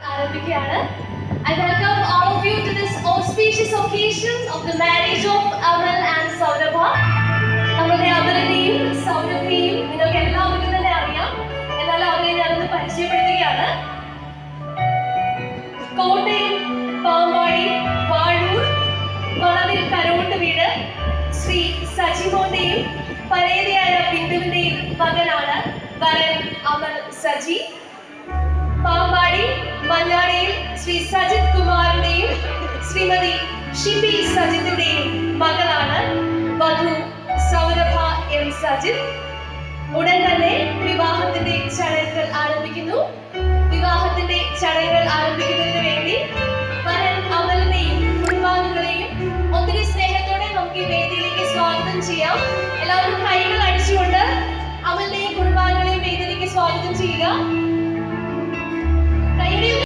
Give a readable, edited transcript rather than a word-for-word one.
ആരംഭിക്കുകയാണ്. I welcome all of you to this auspicious occasion of the marriage of Amal and Saurabha. നമ്മുടെ അമലിനെയും സൗരഭയെയും നിങ്ങൾക്ക് എല്ലാവർക്കും തന്നെ അറിയാം. എന്നാലും അവരെ ഞാനൊന്ന് പരിചയപ്പെടുത്തുകയാണ്. കോട്ടയം പാമ്പാടി വാഴൂർ കൊളവിൽ കരോണ്ട് വീട് ശ്രീ സജിമോന്റെയും പരേതയായ ബിന്ദുവിന്റെയും മകനാണ് വരൻ അമൽ സജി. പാമ്പാടി മഞ്ഞാടിയിൽ ശ്രീ സജിത് കുമാറിന്റെയും ശ്രീമതി ഷിബി സജിത്തിന്റെയും മകളാണ് വധു സൗരഭ എം സജിത്. ഉടൻ തന്നെ വിവാഹത്തിന്റെ ചടങ്ങുകൾ ആരംഭിക്കുന്നു. വിവാഹത്തിന്റെ ചടങ്ങുകൾ ആരംഭിക്കുന്നതിന് വേണ്ടി വരൻ അമലിനെയും കുടുംബാംഗങ്ങളെയും ഒത്തിരി സ്നേഹത്തോടെ നമുക്ക് ഈ വേദിയിലേക്ക് സ്വാഗതം ചെയ്യാം. എല്ലാവരും കൈകൾ അടിച്ചുകൊണ്ട് അമലിനെയും കുടുംബാംഗങ്ങളെയും വേദിയിലേക്ക് സ്വാഗതം ചെയ്യുക.